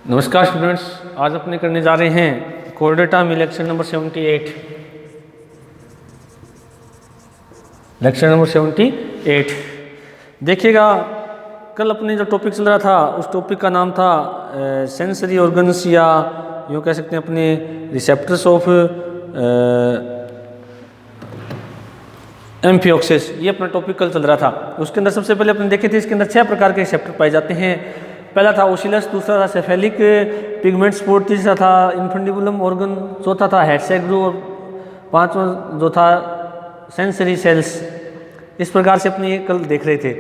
नमस्कार स्टूडेंट्स, आज अपने करने जा रहे हैं कोर डेटा में लेक्चर नंबर 78। लेक्चर नंबर 78 देखिएगा। कल अपने जो टॉपिक चल रहा था उस टॉपिक का नाम था सेंसरी ऑर्गन्स, या यूँ कह सकते हैं अपने रिसेप्टर्स ऑफ एम्फियोक्सिस। ये अपना टॉपिक कल चल रहा था। उसके अंदर सबसे पहले अपने देखे थे, इसके अंदर 6 प्रकार के रिसेप्टर पाए जाते हैं। पहला था ओसिलस, दूसरा था सेफेलिक पिगमेंट स्पोर्ट, तीसरा था इन्फंडिबुलम ऑर्गन, चौथा था हेडसेक ग्रू और पांचवा जो था सेंसरी सेल्स। इस प्रकार से अपने कल देख रहे थे।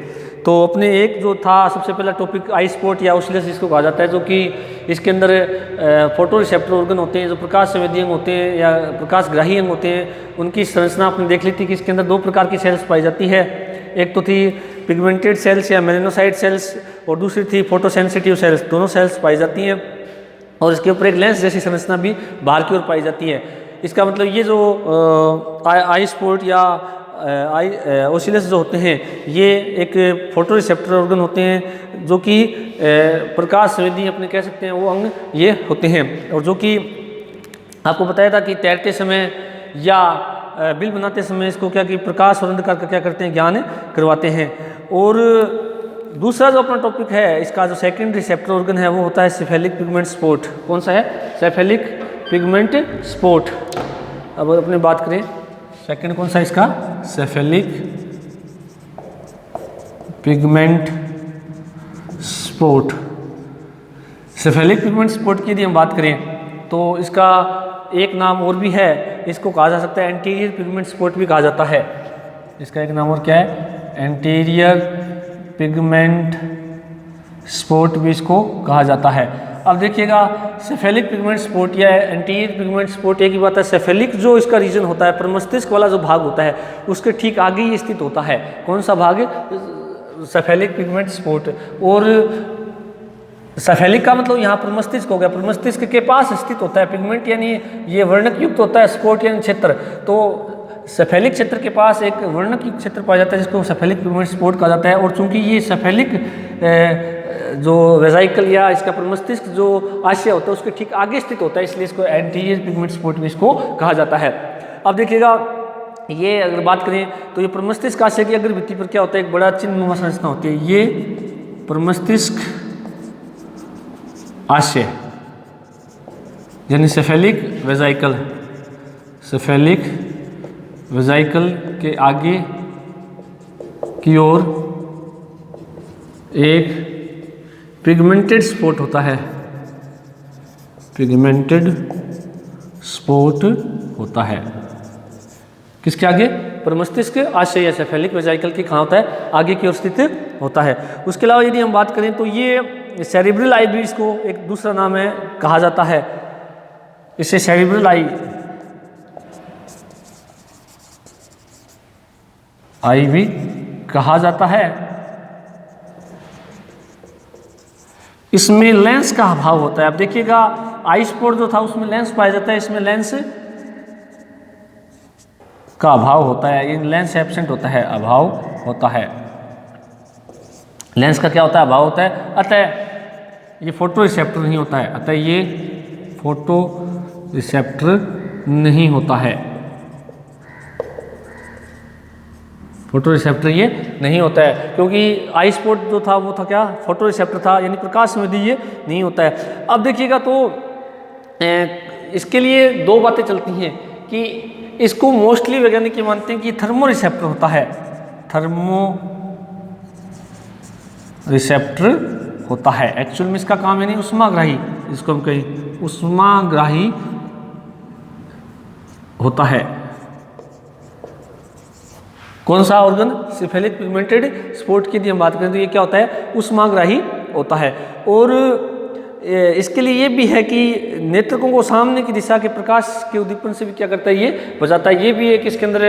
तो अपने एक जो था सबसे पहला टॉपिक आई स्पॉट या ओसिलस जिसको कहा जाता है, जो कि इसके अंदर फोटो रिसेप्टर ऑर्गन होते हैं, जो प्रकाश संवेदी अंग होते हैं या प्रकाशग्राही अंग होते हैं। उनकी संरचना आपने देख ली थी कि इसके अंदर 2 प्रकार की सेल्स पाई जाती है। एक तो थी पिगमेंटेड सेल्स या मेलेनोसाइट सेल्स, और दूसरी थी फोटोसेंसिटिव सेल्स। दोनों सेल्स पाई जाती हैं और इसके ऊपर एक लेंस जैसी संरचना भी बाहर की ओर पाई जाती है। इसका मतलब ये जो आई स्पॉट या ओसिलस जो होते हैं, ये एक फोटो रिसेप्टर ऑर्गन होते हैं, जो कि प्रकाश संवेदी अपने कह सकते हैं वो अंग ये होते हैं। और जो कि आपको बताया था कि तैरते समय या बिल बनाते समय इसको क्या कि प्रकाश और अंधकार का क्या करते हैं, ज्ञान करवाते हैं। और दूसरा जो अपना टॉपिक है, इसका जो सेकंड रिसेप्टर ऑर्गन है वो होता है सेफेलिक पिगमेंट स्पॉट। कौन सा है? Cephalic pigment spot. अब अपने बात करें सेकंड कौन सा है इसका? Cephalic pigment spot. Cephalic pigment spot की यदि हम बात करें तो इसका एक नाम और भी है, इसको कहा जा सकता है एंटीरियर पिगमेंट स्पॉट भी कहा जाता है। इसका एक नाम और क्या है? एंटीरियर पिगमेंट स्पॉट भी इसको कहा जाता है। अब देखिएगा, सेफेलिक पिगमेंट स्पॉट या एंटीरियर पिगमेंट स्पॉट एक ही बात है। सेफेलिक जो इसका रीजन होता है, प्रमस्तिष्क वाला जो भाग होता है, उसके ठीक आगे ही स्थित होता है। कौन सा भाग? Cephalic pigment spot. और सेफेलिक का मतलब यहाँ प्रमस्तिष्क हो गया, प्रमस्तिष्क के पास स्थित होता है। पिगमेंट यानी ये वर्णक युक्त होता है, स्पॉट यानी क्षेत्र। तो सेफेलिक क्षेत्र के पास एक वर्णक युक्त क्षेत्र पाया जाता है जिसको सेफेलिक पिगमेंट स्पॉट कहा जाता है। और चूंकि ये सेफेलिक जो वेजाइकल या इसका प्रमस्तिष्क जो आशय होता है उसके ठीक आगे स्थित होता है, इसलिए इसको एंटीरियर पिगमेंट स्पॉट भी इसको कहा जाता है। अब देखिएगा, ये अगर बात करें तो ये प्रमस्तिष्क आशय की अग्र भित्ति पर क्या होता है? एक बड़ा चिन्ह संरचना होती है। ये प्रमस्तिष्क आशय यानी सेफेलिक वेजाइकल, सेफेलिक वेजाइकल के आगे की ओर एक पिगमेंटेड स्पॉट होता है, पिगमेंटेड स्पॉट होता है। किसके आगे? प्रमस्तिष्क आशय या सेफेलिक वेजाइकल की कहाँ होता है? आगे की ओर स्थित होता है। उसके अलावा यदि हम बात करें तो ये सेरिब्रल आई भी इसको एक दूसरा नाम है कहा जाता है। इसे सेरिब्रल आई भी कहा जाता है। इसमें लेंस का अभाव होता है। अब देखिएगा, आई स्पॉट जो था उसमें लेंस पाया जाता है, इसमें लेंस का अभाव होता है। ये लेंस एब्सेंट होता है, अभाव होता है। लेंस का क्या होता है? अभाव होता है। अतः ये फोटो रिसेप्टर नहीं होता है, अतः ये फोटो रिसेप्टर नहीं होता है, फोटो रिसेप्टर ये नहीं होता है। क्योंकि आई स्पॉट जो था वो था क्या? फोटो रिसेप्टर था, यानी प्रकाश संवेदी ये नहीं होता है। अब देखिएगा, तो इसके लिए 2 बातें चलती हैं कि इसको मोस्टली वैज्ञानिक ये मानते हैं कि थर्मो रिसेप्टर होता है, थर्मो रिसेप्टर होता है। एक्चुअल में इसका काम यानी उष्माग्राही, इसको हम कहें उष्माग्राही होता है। कौन सा ऑर्गन? सेफेलिक पिगमेंटेड स्पॉट की यदि हम बात करें तो ये क्या होता है? उष्माग्राही होता है। और इसके लिए ये भी है कि नेत्रकों को सामने की दिशा के प्रकाश के उद्दीपन से भी क्या करता है? ये बचाता है। ये भी एक इसके अंदर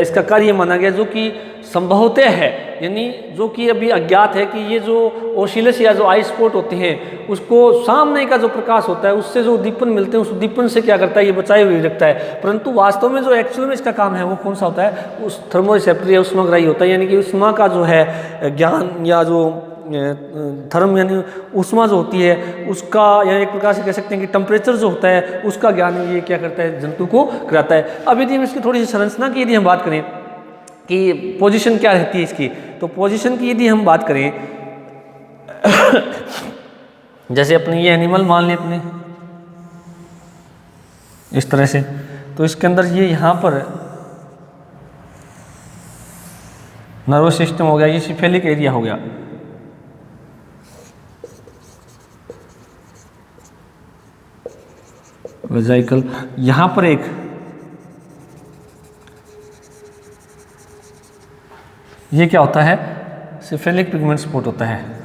इसका कार्य माना गया, जो कि संभवतः है, यानी जो कि अभी अज्ञात है कि ये जो ओसिलस या जो आई स्पॉट होते हैं उसको सामने का जो प्रकाश होता है उससे जो उद्दीपन मिलते हैं उस उद्दीपन से क्या करता है? ये बचाए हुए रखता है। परंतु वास्तव में जो एक्चुअल में इसका काम है वो कौन सा होता है? उस थर्मो रिसेप्टर या उष्माग्राही होता है, यानी कि उष्मा का जो है ज्ञान या जो थर्म यानी ऊष्मा जो होती है उसका, या एक प्रकार से कह सकते हैं कि टेम्परेचर जो होता है उसका ज्ञान ये क्या करता है, जंतु को कराता है। अब यदि हम इसकी थोड़ी सी संरचना की यदि हम बात करें कि पोजीशन क्या रहती है इसकी, तो पोजीशन की यदि हम बात करें जैसे अपने ये एनिमल मान लें अपने इस तरह से, तो इसके अंदर ये यहाँ पर नर्वस सिस्टम हो गया, ये सिफेलिक एरिया हो गया। वेजाइकल, यहाँ पर एक ये क्या होता है, सिफेलिक पिगमेंट स्पॉट होता है।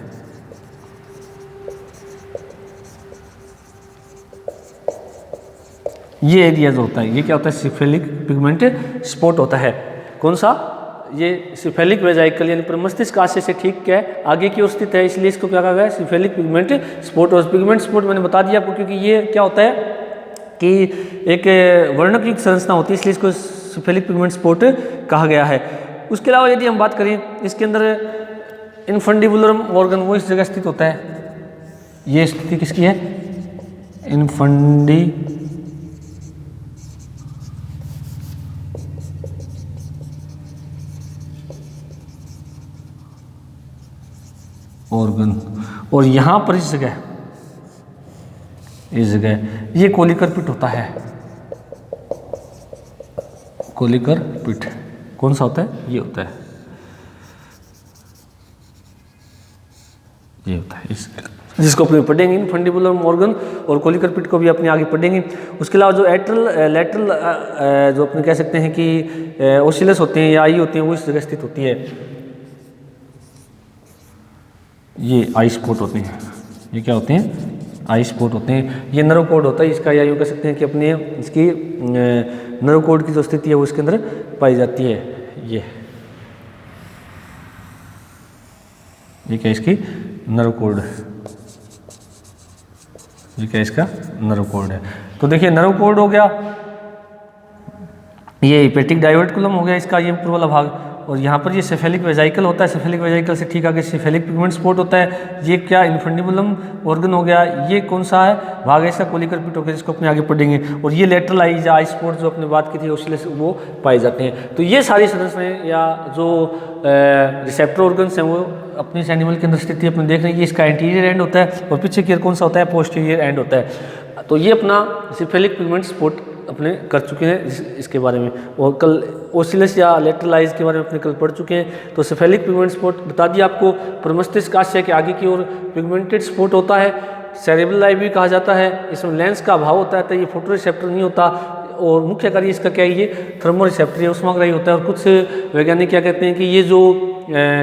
ये एरिया जो होता है ये क्या होता है, सिफेलिक पिगमेंट स्पॉट होता है। कौन सा, ये सिफेलिक वेजाइकल यानी प्रमस्तिष्क आशय से ठीक क्या है आगे की ओर स्थित है, इसलिए इसको क्या कहा गया है, सिफेलिक पिगमेंट स्पॉट। और पिगमेंट स्पॉट मैंने बता दिया आपको, क्योंकि ये क्या होता है कि एक वर्णक युक्त संरचना होती है, इसलिए इसको सिफेलिक पिगमेंट स्पॉट कहा गया है। उसके अलावा यदि हम बात करें इसके अंदर इनफंडिबुलरम ऑर्गन, वो इस जगह स्थित होता है। ये स्थिति किसकी है, इनफंडी ऑर्गन, और यहां पर इस जगह ये कोलिकर पिट होता है। कोलिकर पिट कौन सा होता है, ये होता है, ये होता है इस, जिसको अपने पढ़ेंगे इनफंडिबुलम ऑर्गन, और कोलिकर पिट को भी अपने आगे पढ़ेंगे। उसके अलावा जो लेटरल जो अपने कह सकते हैं कि ओसिलस होते हैं या आई होते हैं, वो इस जगह स्थित होती है। ये आई स्पॉट होते हैं, ये क्या होते हैं, आई स्पॉट होते हैं। ये नर्व कोड होता है इसका, या यूँ कह सकते हैं कि अपने इसकी नर्व कोड की जो स्थिति है वो इसके अंदर पाई जाती है। ये क्या इसकी नर्व कोड, ये क्या इसका नर्व कोड है। तो देखिए नर्व कोड हो गया, ये हेपेटिक डाइवर्टिकुलम हो गया इसका ये ऊपर वाला भाग, और यहाँ पर ये सेफेलिक वेजाइकल होता है। सेफेलिक वेजाइकल से ठीक आगे सेफेलिक पिगमेंट स्पॉट होता है। ये क्या इनफंडिबुलम ऑर्गन हो गया, ये कौन सा है भाग है इसका, कोलिकर पिट हो गया, जिसको अपने आगे पढ़ेंगे। और ये लेटरल आईज आई स्पॉट जो अपने बात की थी ओसिलस, वो पाए जाते हैं। तो ये सारी संरचनाएं या जो रिसेप्टर ऑर्गन्स हैं वो अपने इस एनिमल के अंदर स्थिति अपने देख रहे हैं। ये इसका एंटीरियर एंड होता है, और पीछे की कौन सा होता है, पोस्टीरियर एंड होता है। तो ये अपना सेफेलिक पिगमेंट स्पॉट अपने कर चुके हैं इसके बारे में, और कल ओसिलस या लेटरल आइज के बारे में अपने कल पढ़ चुके हैं। तो सेफेलिक पिगमेंट स्पॉट बता दिया आपको। प्रमस्तिष्क आशय के आगे की ओर पिगमेंटेड स्पॉट होता है, सेरेब्रल आई भी कहा जाता है। इसमें लेंस का अभाव होता है, तो ये फोटो रिसेप्टर नहीं होता, और मुख्य कार्य इसका क्या है, ये थर्मो रिसेप्टर या ऊष्माग्राही होता है। और कुछ वैज्ञानिक क्या कहते हैं कि ये जो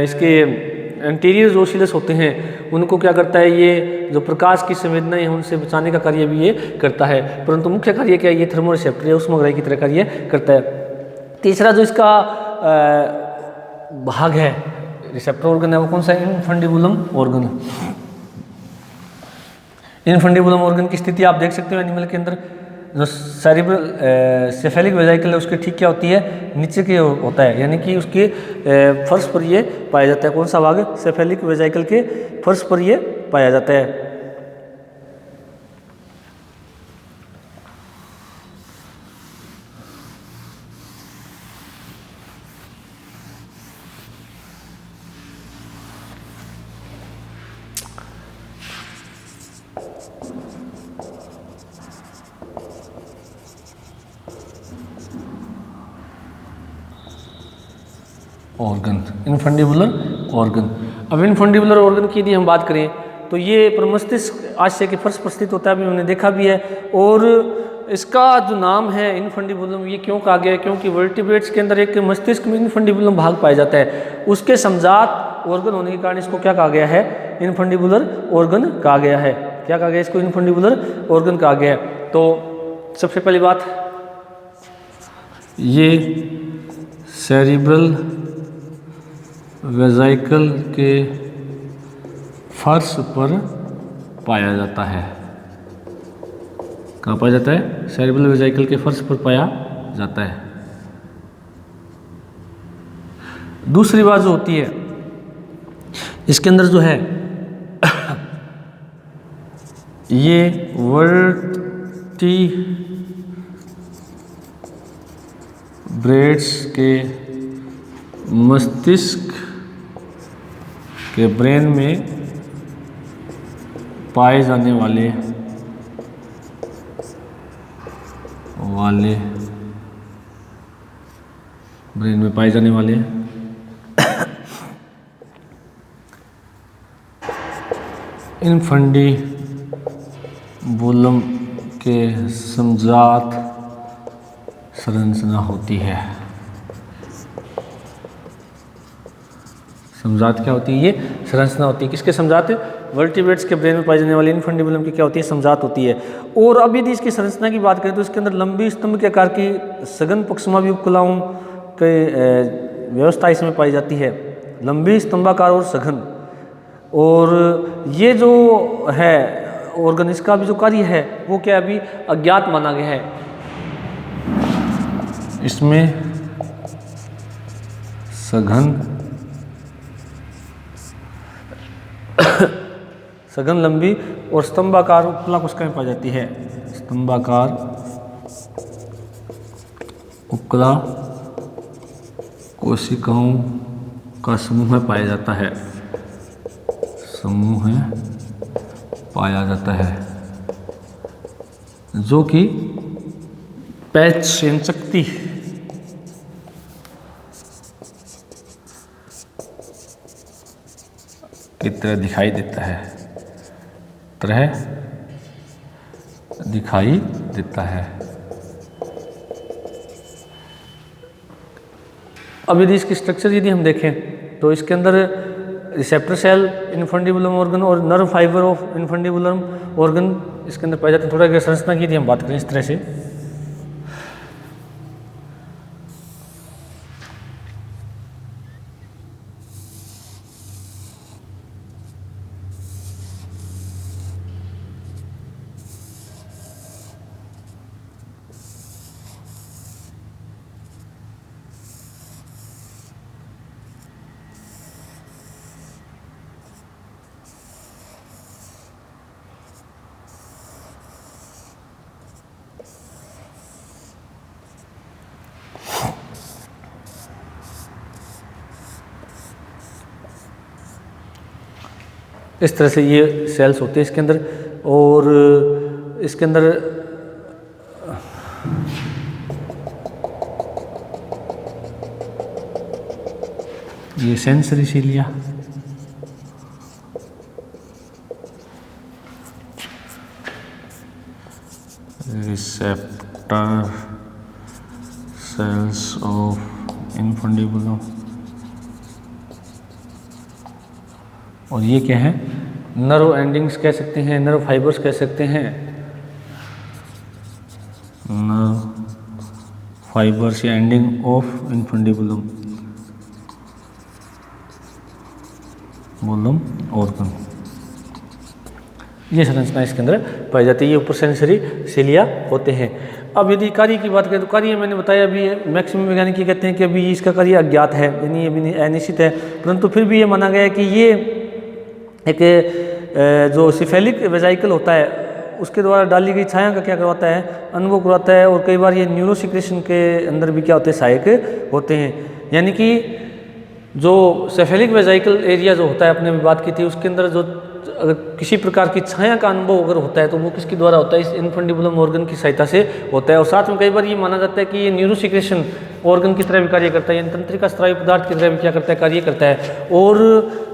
इसके एंटीरियर जो ओसिलस होते हैं उनको क्या करता है, ये जो प्रकाश की संवेदनाएं हैं उनसे बचाने का कार्य भी ये करता है, परंतु मुख्य कार्य क्या है, ये थर्मो रिसेप्टर या ऊष्माग्राही की तरह कार्य करता है। तीसरा जो इसका भाग है रिसेप्टर ऑर्गन है, वो कौन सा है, इनफंडिबुलम ऑर्गन। इनफंडिबुलम ऑर्गन की स्थिति आप देख सकते हो एनिमल के अंदर। जो सेरिब्रल सेफेलिक वेजाइकल है उसकी ठीक क्या होती है, नीचे की होता है, यानी कि उसके फर्श पर ये पाया जाता है। कौन सा भाग, सेफेलिक वेजाइकल के फर्श पर ये पाया जाता है। Organ, infundibular organ. अब इनफंडिबुलर ऑर्गन की यदि हम बात करें तो ये प्रमस्तिष्क आशय के फर्श पर स्थित होता है, अभी हमने देखा भी है। और इसका जो नाम है इनफंडिबुलम, ये क्यों कहा गया है, क्योंकि वर्टिब्रेट्स के अंदर एक मस्तिष्क में इनफंडिबुलम भाग पाया जाता है, उसके समजात ऑर्गन होने के कारण इसको क्या कहा गया है, इनफंडिबुलर ऑर्गन कहा गया है। क्या कहा गया, इसको इनफंडिबुलर ऑर्गन कहा गया है। तो सबसे पहली बात, ये सेरिब्रल वेजाइकल के फर्श पर पाया जाता है। कहाँ पाया जाता है, सेरिब्रल वेजाइकल के फर्श पर पाया जाता है। दूसरी बात जो होती है, इसके अंदर जो है ये वर्टिब्रेट्स के मस्तिष्क के ब्रेन में पाए जाने वाले ब्रेन में पाए जाने वाले इनफंडिबुलम के समजात संरचना होती है। समजात क्या होती है? ये संरचना होती है। किसके समजात? वर्टिब्रेट्स के ब्रेन में पाई जाने वाली इनफंडिबुलम की क्या होती है? समजात होती है। और अब यदि इसकी संरचना की बात करें तो इसके अंदर लंबी स्तंभ के आकार की सघन पक्षमावी उपकलाओं की व्यवस्था इसमें पाई जाती है। लंबी स्तंभाकार और सघन, और ये जो है ऑर्गन, इसका भी जो कार्य है वो क्या अभी अज्ञात माना गया है। इसमें सघन लंबी और स्तंभाकार उपकला कोशिका में पाई जाती है। स्तंभाकार उपकला कोशिकाओं का समूह में पाया जाता है। जो कि पैच शक्ति की तरह दिखाई देता है। अब यदि इसकी स्ट्रक्चर यदि हम देखें तो इसके अंदर रिसेप्टर सेल, इनफंडिबुलम ऑर्गन और nerve fibre of infundibulum organ इसके अंदर पाए जाते हैं। थोड़ा अगर संरचना की यदि हम बात करें इस तरह से, इस तरह से ये सेल्स होते हैं इसके अंदर। और इसके अंदर ये sensory cilia, receptor cells of infundibulum, और ये क्या है? नर्व एंडिंग्स कह सकते हैं, नर्व फाइबर्स कह सकते हैं। नर्व फाइबर्स या एंडिंग ऑफ इनफंडिबुलम ऑर्गन, ये संरचना इसके अंदर पाई जाती है। ये ऊपर सेंसरी सीलिया होते हैं। अब यदि कार्य की बात करें तो कार्य मैंने बताया अभी मैक्सिमम वैज्ञानिक ये कहते हैं कि अभी इसका कार्य अज्ञात है, यानी अभी अनिश्चित है, परंतु फिर भी ये माना गया है कि ये एक जो सिफेलिक वेजाइकल होता है उसके द्वारा डाली गई छाया का क्या करवाता है? अनुभव करवाता है। और कई बार ये न्यूरोसिक्रेशन के अंदर भी क्या होते हैं? सहायक होते हैं। यानी कि जो सेफेलिक वेजाइकल एरिया जो होता है, अपने अभी बात की थी, उसके अंदर जो अगर किसी प्रकार की छाया का अनुभव अगर होता है तो वो किसके द्वारा होता है? इस इनफंडिबुलम ऑर्गन की सहायता से होता है। और साथ में कई बार ये माना जाता है कि ये न्यूरोसिक्रेशन ऑर्गन की तरह भी कार्य करता है, यानी तंत्रिका स्रावी पदार्थ की तरह भी क्या करता है? कार्य करता है। और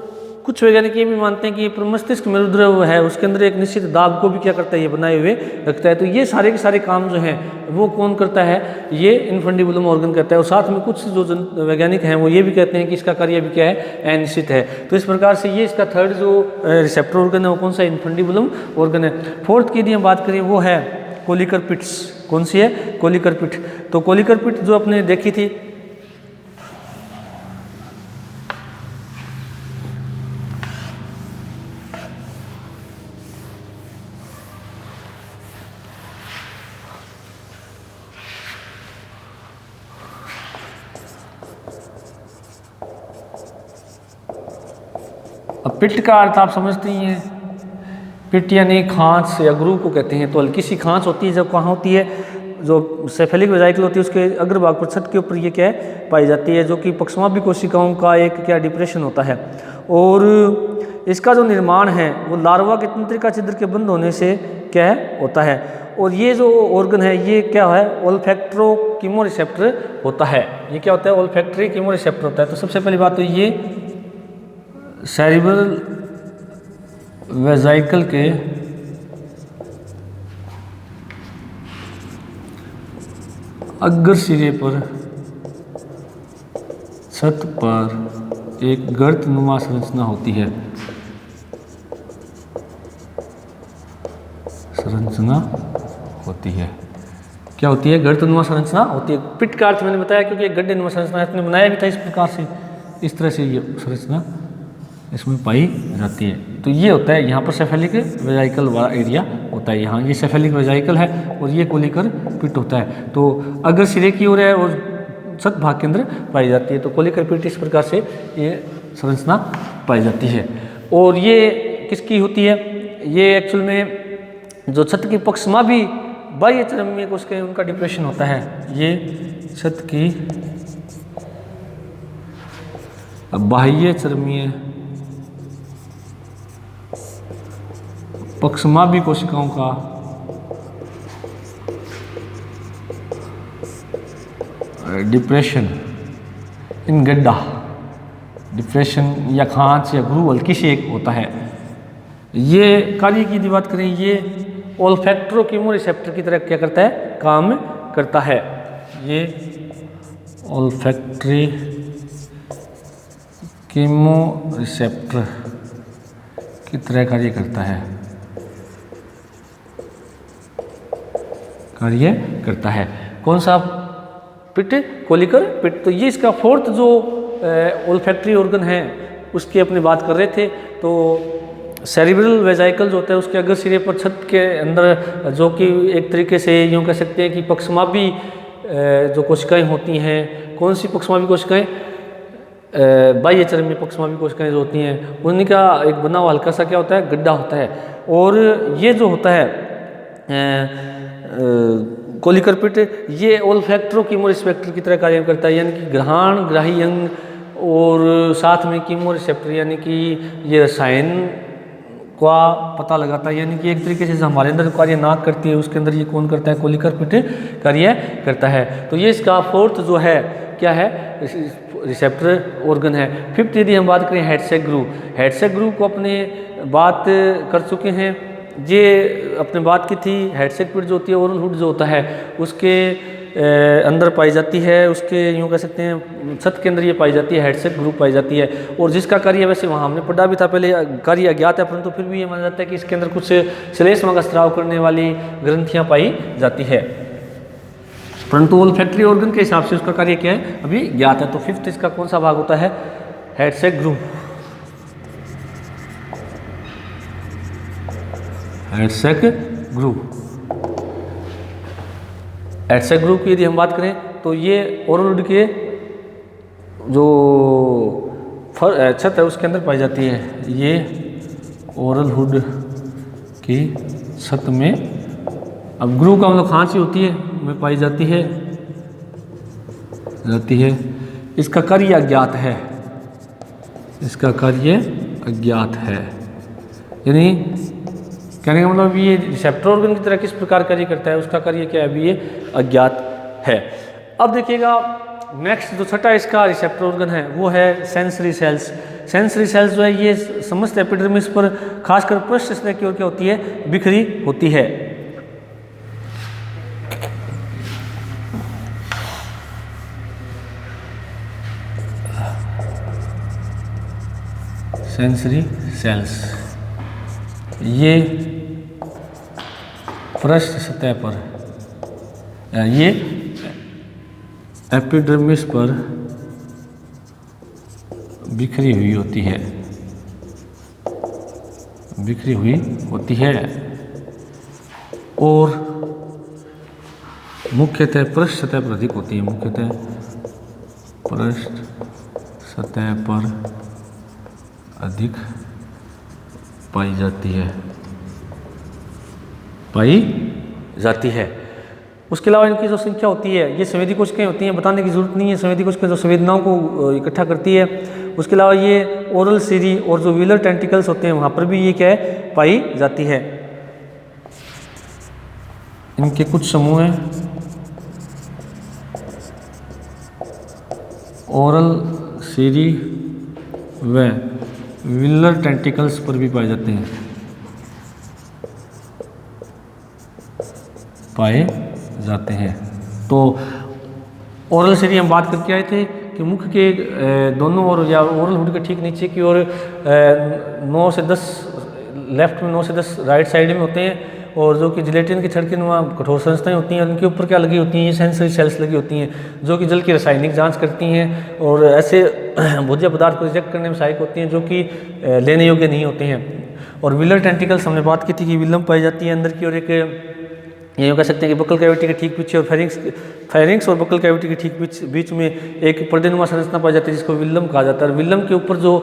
कुछ वैज्ञानिक ये भी मानते हैं कि ये मस्तिष्क मेरुद्र है, उसके अंदर एक निश्चित दाब को भी क्या करता है? ये बनाए हुए रखता है। तो ये सारे के सारे काम जो हैं वो कौन करता है? ये इनफंडिबुलम ऑर्गन करता है। और साथ में कुछ जो वैज्ञानिक हैं वो ये भी कहते हैं कि इसका कार्य भी क्या है? अनिश्चित है। तो इस प्रकार से ये इसका थर्ड जो रिसेप्टर ऑर्गन है वो कौन सा? इनफंडिबुलम ऑर्गन है। फोर्थ की यदि हम बात करें वो है कोलिकर पिट्स। कौन सी है? कोलिकर पिट। तो कोलिकर पिट जो आपने देखी थी, अब पिट का अर्थ आप समझते ही हैं, पिट यानी खांच या ग्रू को कहते हैं। तो हल्की सी खांच होती है, जब कहाँ होती है, जो सेफेलिक वेजाइकल होती है उसके अग्रभाग पर छत के ऊपर ये क्या है पाई जाती है, जो कि पक्षमापी कोशिकाओं का एक क्या डिप्रेशन होता है। और इसका जो निर्माण है वो लार्वा के तंत्रिका छिद्र के बंद होने से क्या है होता है। और ये जो ऑर्गन है ये क्या है, ओल्फैक्टरो कीमोरिसेप्टर होता है। ये क्या होता है, ओल्फैक्टरी कीमोरिसेप्टर होता है। तो सबसे पहली बात तो ये सेरिब्रल वेजाइकल के अग्र सिरे पर छत पर एक गर्तनुमा संरचना होती है, क्या होती है, गर्तनुमा संरचना होती है। पिट का अर्थ मैंने बताया क्योंकि एक गड्ढेनुमा संरचना है, बनाया भी था इस प्रकार से, इस तरह से ये संरचना इसमें पाई जाती है। तो ये होता है यहाँ पर सेफेलिक वेजाइकल वाला एरिया होता है, यहाँ ये सेफेलिक वेजाइकल है और ये कोलिकर पिट होता है। तो अगर सिरे की ओर है और छत भाग के अंदर पाई जाती है। तो कोलिकर पिट इस प्रकार से ये संरचना पाई जाती है। और ये किसकी होती है, ये एक्चुअल में जो छत की पक्षमा भी बाह्य चरमीय कोशिकाएं उनका डिप्रेशन होता है। ये छत की बाह्य चरमीय पक्षमापी कोशिकाओं का डिप्रेशन इन गड्ढा, डिप्रेशन या खांच या ग्रू हल्की से एक होता है। ये कार्य की यदि बात करें, ये ओल्फैक्टरो कीमोरिसेप्टर की तरह क्या करता है, काम करता है। ये ओल्फैक्टरी कीमोरिसेप्टर की तरह कार्य करता है, कौन सा पिट, कोलिकर पिट। तो ये इसका फोर्थ जो ओल्फैक्टरी ऑर्गन है उसकी अपनी बात कर रहे थे। तो सेरिब्रल वेजाइकल जो होता है उसके अग्र सिरे पर छत के अंदर, जो कि एक तरीके से यूँ कह सकते हैं कि पक्षमापी जो कोशिकाएं होती हैं, कौन सी पक्षमापी कोशिकाएं, बाह्य चरमीय पक्षमापी कोशिकाएं जो होती हैं उनका एक बना हुआ हल्का सा क्या होता है, गड्ढा होता है। और ये जो होता है कोलिकर पिट, ये ओल्फैक्टरो कीमोरिसेप्टर की तरह कार्य करता है, यानी कि घ्राण ग्राही अंग और साथ में कीमोरिसेप्टर यानी कि ये रसायन का पता लगाता है। यानी कि एक तरीके से हमारे अंदर कार्य नाक करती है उसके अंदर ये कौन करता है, कोलिकर पिट कार्य करता है। तो ये इसका फोर्थ जो है क्या है, रिसेप्टर ऑर्गन है। फिफ्थ यदि हम बात करें हेडसेक ग्रू, हेडसेक ग्रू को अपने बात कर चुके हैं, ये अपने बात की थी। हेडसेक पिट जो होती है, ओरल हुड जो होता है उसके अंदर पाई जाती है, उसके यूँ कह सकते हैं छत के अंदर ये पाई जाती है, हेडसेक ग्रुप पाई जाती है। और जिसका कार्य वैसे वहाँ हमने पढ़ा भी था पहले, कार्य अज्ञात है, परंतु फिर भी ये माना जाता है कि इसके अंदर कुछ श्लेष्मा का स्राव करने वाली ग्रंथियाँ पाई जाती है। परंतु ओल्फैक्टरी ऑर्गन के हिसाब से उसका कार्य क्या है अभी ज्ञात है। तो फिफ्थ इसका कौन सा भाग होता है, हेडसेक ग्रुप, हेडसेक ग्रुप। हेडसेक ग्रुप की यदि हम बात करें तो ये ओरल हुड के जो छत है उसके अंदर पाई जाती है। ये ओरल हुड की छत में, अब ग्रू का मतलब खांसी होती है में पाई जाती है। इसका कार्य अज्ञात है, इसका कार्य अज्ञात है, यानी कहने का मतलब ये रिसेप्टर ऑर्गन की तरह किस प्रकार कार्य करता है उसका कार्य क्या है अभी ये अज्ञात है। अब देखिएगा नेक्स्ट जो छठा इसका रिसेप्टर ऑर्गन है वो है सेंसरी सेल्स। सेंसरी सेल्स जो है ये समस्त एपिडर्मिस पर खासकर पृष्ठ सतह की ओर क्या होती है, बिखरी होती है। सेंसरी सेल्स ये पृष्ठ सतह पर, ये एपिडर्मिस पर बिखरी हुई होती है, और मुख्यतः पृष्ठ सतह पर अधिक होती है, मुख्यतः पृष्ठ सतह पर अधिक पाई जाती है। उसके अलावा इनकी जो संख्या होती है, ये संवेदी कोशिकाएं होती हैं, बताने की जरूरत नहीं है। संवेदी कोशिकाएं जो संवेदनाओं को इकट्ठा करती है। उसके अलावा ये ओरल सीरी और जो व्हीलर टेंटिकल्स होते हैं वहाँ पर भी ये क्या है, पाई जाती है। इनके कुछ समूह हैं, ओरल सीरी व व्हीलर टेंटिकल्स पर भी पाए जाते हैं। तो ओरल सीरी हम बात करके आए थे कि मुख के दोनों ओर या ओरल हुड के ठीक नीचे की ओर 9 से 10 लेफ्ट में, 9 से 10 राइट साइड में होते हैं, और जो कि जिलेटिन की छड़ के नुमा कठोर संरचनाएं होती हैं। उनके ऊपर क्या लगी होती हैं, ये सेंसरी सेल्स लगी होती हैं जो कि जल की रासायनिक जांच करती हैं और ऐसे भोज्य पदार्थ को रिजेक्ट करने में सहायक होती हैं जो कि लेने योग्य नहीं होते हैं। और व्हीलर टेंटिकल्स हमने बात की थी कि विलम पाई जाती है अंदर की, और एक ये कह सकते हैं कि बकल कैविटी के ठीक पीछे और फेरिंग्स और बकल कैविटी के ठीक बीच में एक पर्देनुमा संरचना पाई जाती है जिसको विल्लम कहा जाता है। और विल्लम के ऊपर जो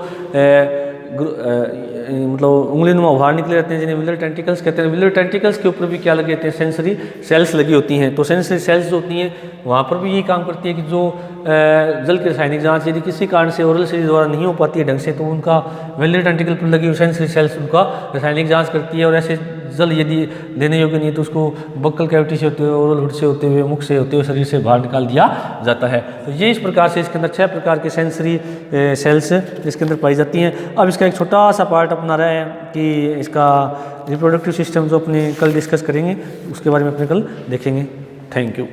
मतलब उंगलीनुमा उभार निकले रहते हैं जिन्हें व्हीलर टेंटिकल्स कहते हैं। व्हीलर टेंटिकल्स के ऊपर भी क्या लगे होते हैं, सेंसरी सेल्स लगी होती हैं। तो सेंसरी सेल्स जो होती हैं वहाँ पर भी यही काम करती है कि जो जल की रासायनिक जांच यदि किसी कारण से ओरल सीरी द्वारा नहीं हो पाती है ढंग से, तो उनका व्हीलर टेंटिकल पर लगी हुई सेंसरी सेल्स उनका रासायनिक जांच करती है। और ऐसे जल यदि लेने योग्य नहीं है तो उसको बक्कल कैविटी से होते हुए, ओरल हुड से होते हुए, मुख से होते हुए शरीर से बाहर निकाल दिया जाता है। तो ये इस प्रकार से इसके अंदर 6 प्रकार के सेंसरी सेल्स इसके अंदर पाई जाती हैं। अब इसका एक छोटा सा पार्ट अपना रहा है कि इसका रिप्रोडक्टिव सिस्टम जो अपने कल डिस्कस करेंगे उसके बारे में अपने कल देखेंगे। Thank you.